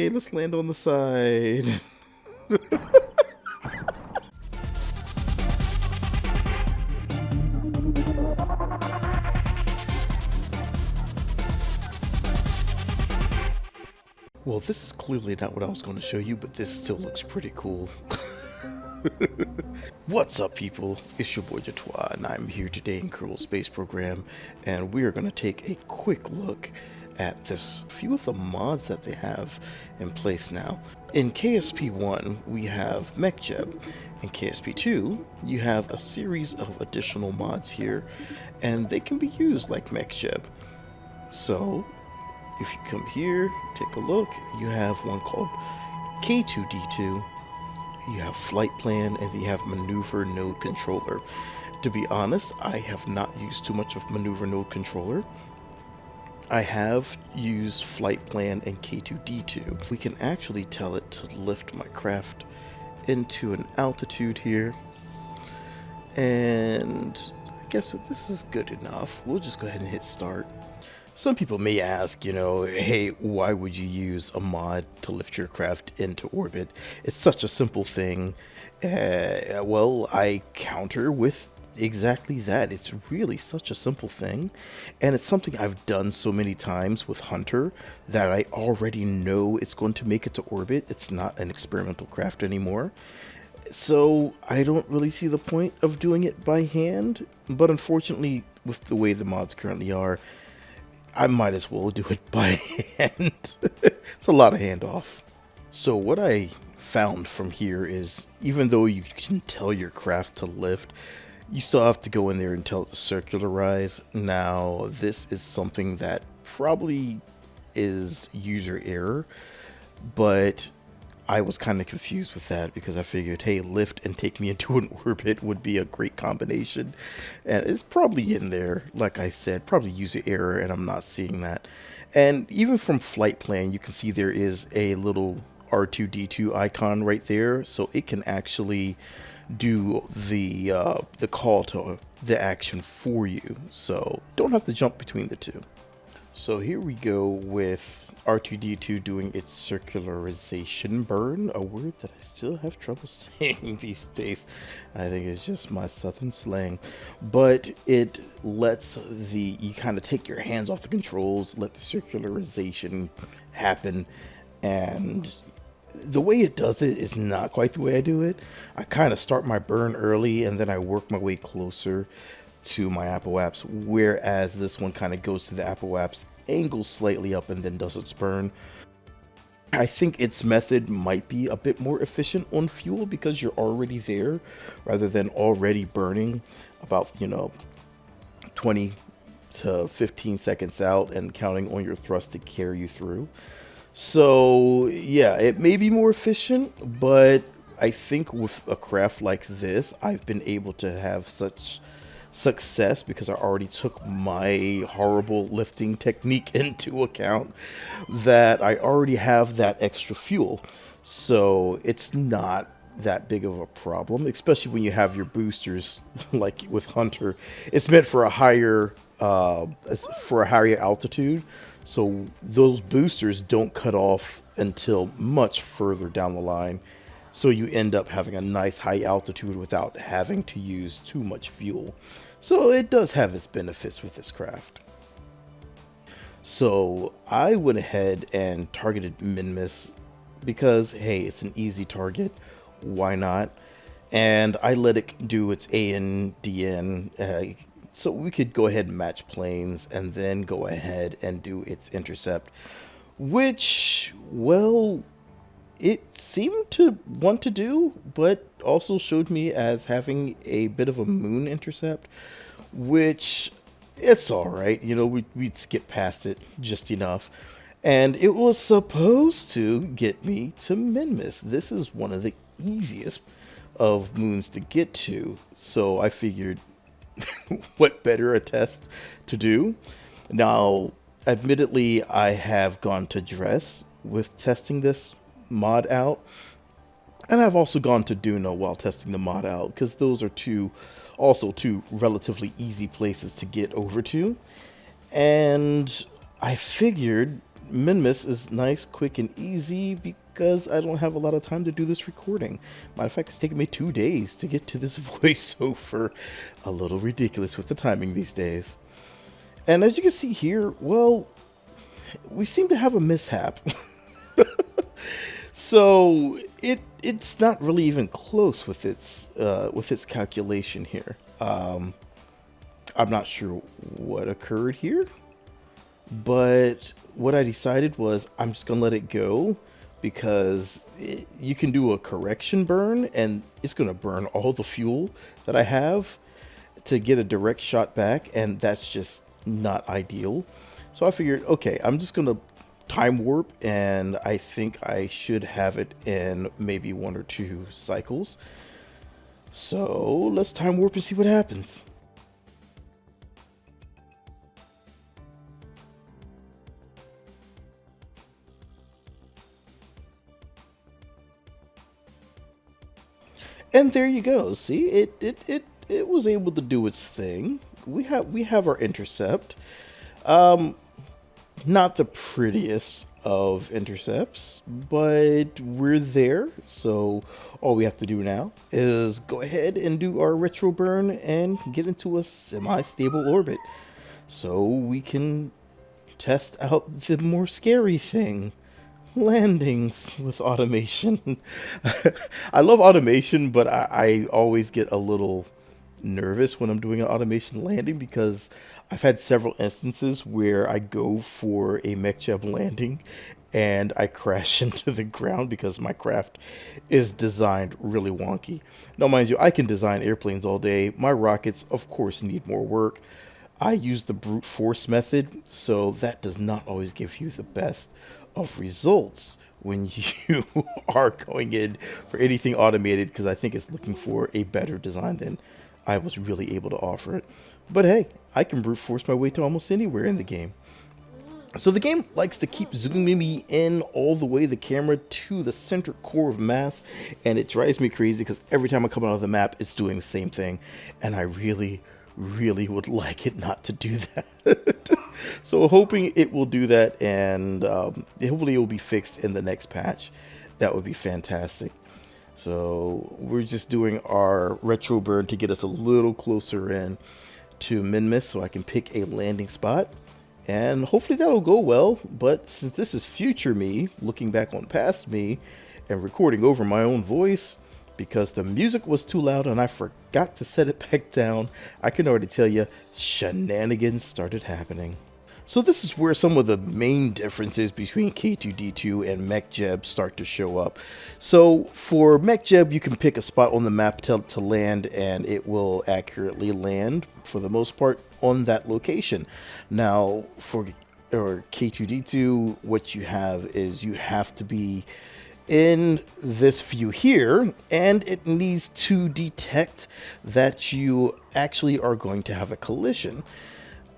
Yay, let's land on the side. Well, this is clearly not what I was going to show you, but this still looks pretty cool. What's up, people? It's your boy Jatois, and I'm here today in Kerbal Space Program, and we are going to take a quick look at this few of the mods that they have in place now. In KSP1, we have Mechjeb. In KSP2, you have a series of additional mods here, and they can be used like Mechjeb. So, if you come here, take a look, you have one called K2D2, you have Flight Plan, and then you have Maneuver Node Controller. To be honest, I have not used too much of Maneuver Node Controller. I have used Flight Plan and K2D2. We can actually tell it to lift my craft into an altitude here. And I guess this is good enough. We'll just go ahead and hit start. Some people may ask, hey, why would you use a mod to lift your craft into orbit? It's such a simple thing. Well, I counter with exactly that. It's really such a simple thing. And it's something I've done so many times with Hunter that I already know it's going to make it to orbit. It's not an experimental craft anymore. So I don't really see the point of doing it by hand. But unfortunately, with the way the mods currently are, I might as well do it by hand. It's a lot of handoff. So what I found from here is, even though you can tell your craft to lift, you still have to go in there and tell it to circularize. Now, this is something that probably is user error, but I was kind of confused with that because I figured, hey, lift and take me into an orbit would be a great combination. And it's probably in there, like I said, probably user error, and I'm not seeing that. And even from Flight Plan, you can see there is a little R2-D2 icon right there, so it can actually do the call to the action for you. So don't have to jump between the two. So here we go with R2-D2 doing its circularization burn, a word that I still have trouble saying these days. I think it's just my southern slang. But it lets you kind of take your hands off the controls, let the circularization happen, and the way it does it is not quite the way I do it. I kind of start my burn early and then I work my way closer to my apoaps, whereas this one kind of goes to the apoaps, angles slightly up, and then does its burn. I think its method might be a bit more efficient on fuel because you're already there rather than already burning about 20 to 15 seconds out and counting on your thrust to carry you through. So yeah, it may be more efficient, but I think with a craft like this, I've been able to have such success because I already took my horrible lifting technique into account that I already have that extra fuel. So it's not that big of a problem, especially when you have your boosters like with Hunter. It's meant for a higher altitude, so those boosters don't cut off until much further down the line. So you end up having a nice high altitude without having to use too much fuel. So it does have its benefits with this craft. So I went ahead and targeted Minmus because, hey, it's an easy target. Why not? And I let it do its AN/DN. So we could go ahead and match planes and then go ahead and do its intercept, which, well, it seemed to want to do, but also showed me as having a bit of a moon intercept, which it's all right. We'd skip past it just enough. And it was supposed to get me to Minmus. This is one of the easiest of moons to get to. So I figured, what better a test to do? Now, admittedly, I have gone to Dress with testing this mod out, and I've also gone to Duna while testing the mod out, because those are two relatively easy places to get over to. And I figured Minmus is nice, quick, and easy because I don't have a lot of time to do this recording. Matter of fact, it's taken me 2 days to get to this voiceover. A little ridiculous with the timing these days. And as you can see here, well, we seem to have a mishap. So it's not really even close with its calculation here. I'm not sure what occurred here, but what I decided was I'm just gonna let it go because you can do a correction burn and it's gonna burn all the fuel that I have to get a direct shot back, and that's just not ideal. So I figured, okay, I'm just gonna time warp, and I think I should have it in maybe 1 or 2 cycles. So let's time warp and see what happens. And there you go. See, it was able to do its thing. We have our intercept. Not the prettiest of intercepts, but we're there. So all we have to do now is go ahead and do our retro burn and get into a semi-stable orbit so we can test out the more scary thing, landings with automation. I love automation, but I always get a little nervous when I'm doing an automation landing because I've had several instances where I go for a Mechjeb landing and I crash into the ground because my craft is designed really wonky. Now, mind you, I can design airplanes all day. My rockets, of course, need more work. I use the brute force method, so that does not always give you the best of results when you are going in for anything automated, because I think it's looking for a better design than I was really able to offer it. But hey, I can brute force my way to almost anywhere in the game. So the game likes to keep zooming me in all the way the camera to the center core of mass, and it drives me crazy because every time I come out of the map, it's doing the same thing, and I really would like it not to do that. So hoping it will do that, and hopefully it will be fixed in the next patch. That would be fantastic. So we're just doing our retro burn to get us a little closer in to Minmus so I can pick a landing spot. And hopefully that'll go well, but since this is future me, looking back on past me, and recording over my own voice, because the music was too loud and I forgot to set it back down, I can already tell you, shenanigans started happening. So this is where some of the main differences between K2D2 and Mechjeb start to show up. So for Mechjeb, you can pick a spot on the map to land, and it will accurately land, for the most part, on that location. Now, for K2D2, what you have is you have to be in this view here, and it needs to detect that you actually are going to have a collision.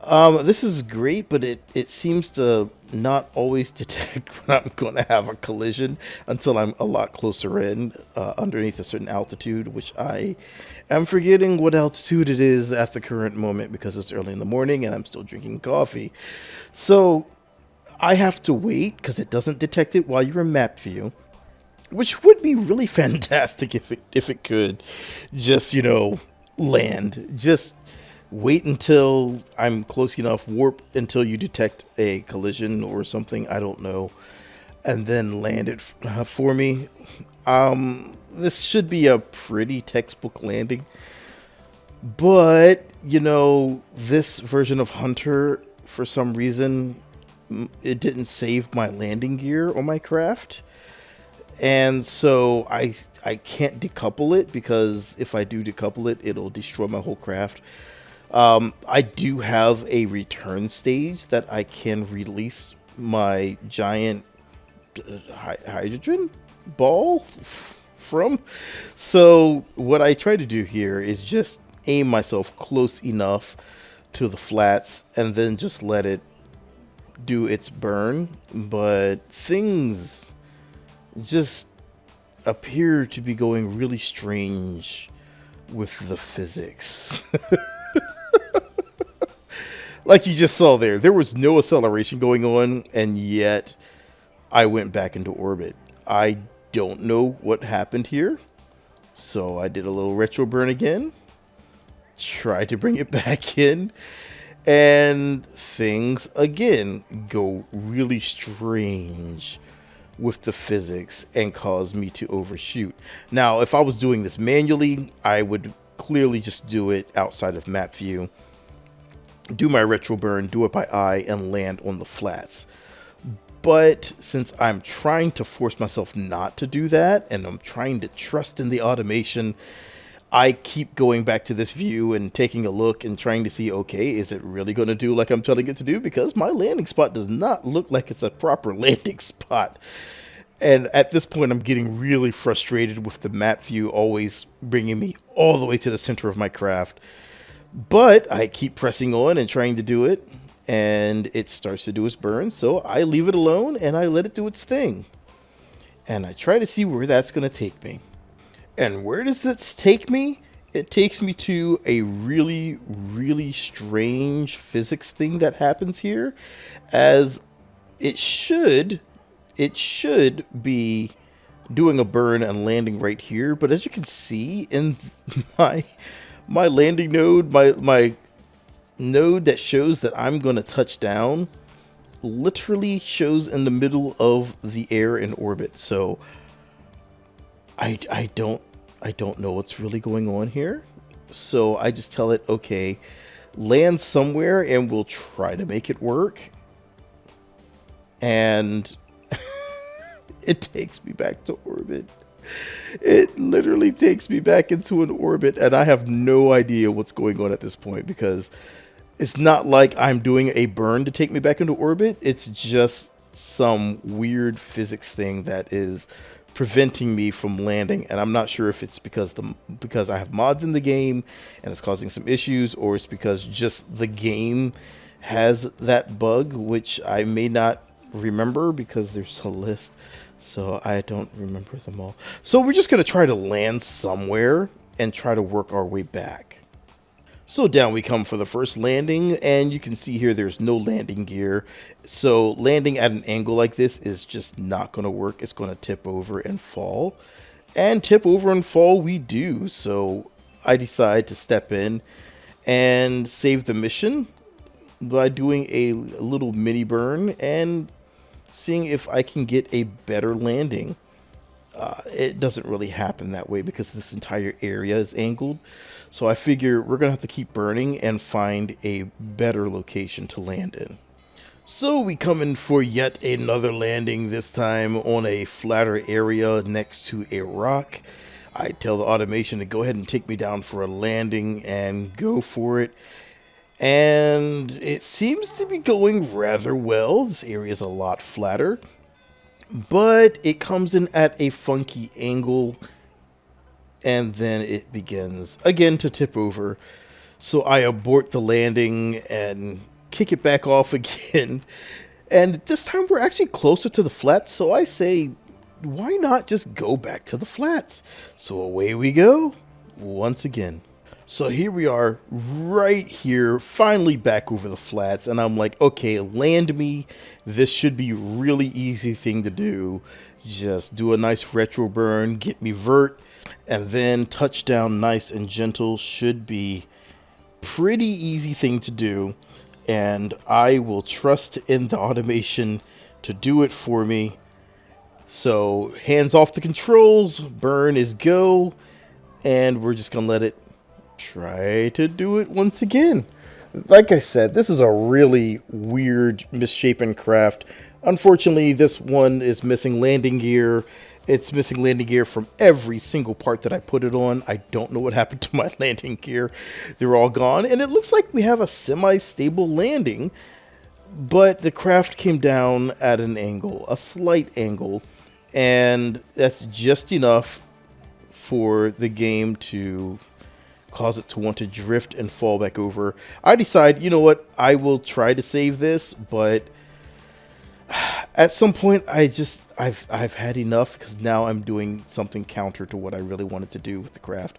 This is great, but it seems to not always detect when I'm going to have a collision until I'm a lot closer in, underneath a certain altitude, which I am forgetting what altitude it is at the current moment because it's early in the morning and I'm still drinking coffee. So I have to wait because it doesn't detect it while you're in map view, which would be really fantastic if it could just, land. Just wait until I'm close enough, warp until you detect a collision or something, I don't know, and then land it for me. This should be a pretty textbook landing, but, this version of Hunter, for some reason, it didn't save my landing gear on my craft. And so I can't decouple it, because if I do decouple it, it'll destroy my whole craft. I do have a return stage that I can release my giant hydrogen ball from. So what I try to do here is just aim myself close enough to the flats and then just let it do its burn. But things just appear to be going really strange with the physics. Like you just saw there was no acceleration going on, and yet I went back into orbit. I don't know what happened here, so I did a little retro burn again, tried to bring it back in, and things again go really strange with the physics and cause me to overshoot. Now, if I was doing this manually, I would clearly just do it outside of map view, do my retro burn, do it by eye, and land on the flats. But since I'm trying to force myself not to do that, and I'm trying to trust in the automation, I keep going back to this view and taking a look and trying to see, okay, is it really going to do like I'm telling it to do? Because my landing spot does not look like it's a proper landing spot. And at this point, I'm getting really frustrated with the map view always bringing me all the way to the center of my craft. But I keep pressing on and trying to do it, and it starts to do its burn. So I leave it alone and I let it do its thing. And I try to see where that's going to take me. And where does this take me? It takes me to a really, really strange physics thing that happens here, as it should be doing a burn and landing right here. But as you can see in my landing node, my node that shows that I'm going to touch down, literally shows in the middle of the air in orbit. So I don't know what's really going on here. So I just tell it, okay, land somewhere and we'll try to make it work. And it takes me back to orbit. It literally takes me back into an orbit, and I have no idea what's going on at this point, because it's not like I'm doing a burn to take me back into orbit. It's just some weird physics thing that is preventing me from landing, and I'm not sure if it's because I have mods in the game and it's causing some issues, or it's because just the game has that bug, which I may not remember because there's a list, so I don't remember them all. So we're just going to try to land somewhere and try to work our way back. So down we come for the first landing, and you can see here there's no landing gear. So landing at an angle like this is just not going to work. It's going to tip over and fall. And tip over and fall we do. So I decide to step in and save the mission by doing a little mini burn and seeing if I can get a better landing. It doesn't really happen that way because this entire area is angled. So I figure we're going to have to keep burning and find a better location to land in. So we come in for yet another landing, this time on a flatter area next to a rock. I tell the automation to go ahead and take me down for a landing and go for it. And it seems to be going rather well. This area is a lot flatter, but it comes in at a funky angle, and then it begins again to tip over. So I abort the landing and kick it back off again. And this time we're actually closer to the flats, so I say, why not just go back to the flats? So away we go once again. So here we are right here, finally back over the flats, and I'm like, okay, land me. This should be a really easy thing to do. Just do a nice retro burn, get me vert, and then touchdown nice and gentle should be pretty easy thing to do. And I will trust in the automation to do it for me. So hands off the controls, burn is go, and we're just gonna let it try to do it once again. Like I said, this is a really weird, misshapen craft. Unfortunately, this one is missing landing gear. It's missing landing gear from every single part that I put it on. I don't know what happened to my landing gear. They're all gone, and it looks like we have a semi-stable landing, but the craft came down at an angle, a slight angle, and that's just enough for the game to cause it to want to drift and fall back over. I decide, you know what, I will try to save this, but at some point I've had enough, because now I'm doing something counter to what I really wanted to do with the craft.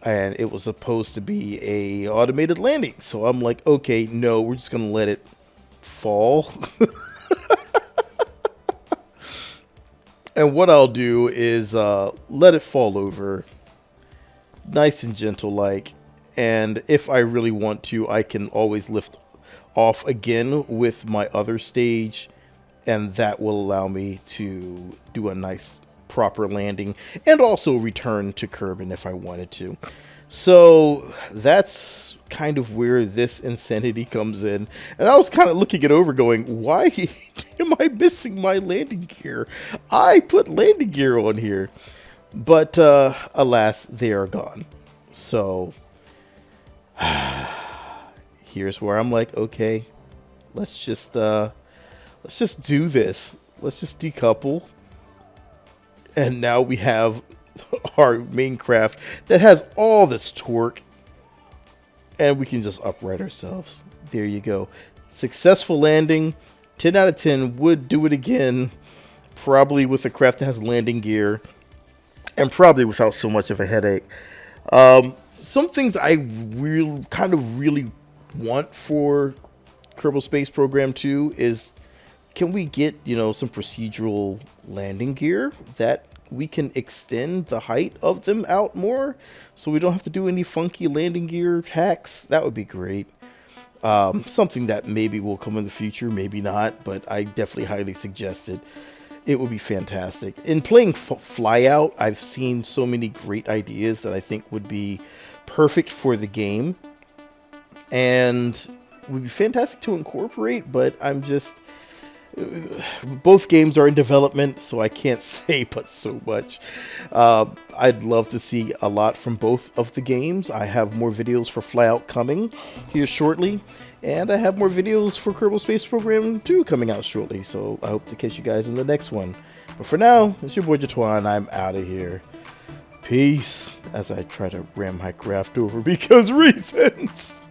and it was supposed to be a automated landing. So I'm like, okay, no, we're just gonna let it fall. And what I'll do is let it fall over, nice and gentle like. And if I really want to, I can always lift off again with my other stage, and that will allow me to do a nice proper landing and also return to Kerbin if I wanted to. So that's kind of where this insanity comes in. And I was kind of looking it over going, why am I missing my landing gear? I put landing gear on here. But alas, they are gone. So here's where I'm like, okay, let's just do this. Let's just decouple. And now we have our main craft that has all this torque. And we can just upright ourselves. There you go. Successful landing. 10 out of 10. Would do it again. Probably with a craft that has landing gear. And probably without so much of a headache. Some things I really want for Kerbal Space Program 2 is, can we get, some procedural landing gear that we can extend the height of them out more so we don't have to do any funky landing gear hacks? That would be great. Something that maybe will come in the future, maybe not, but I definitely highly suggest it. It would be fantastic. In playing Flyout, I've seen so many great ideas that I think would be perfect for the game and would be fantastic to incorporate, but both games are in development, so I can't say but so much. I'd love to see a lot from both of the games. I have more videos for Flyout coming here shortly, and I have more videos for Kerbal Space Program 2 coming out shortly, so I hope to catch you guys in the next one. But for now, it's your boy Jatwan. I'm out of here. Peace, as I try to ram my craft over because reasons.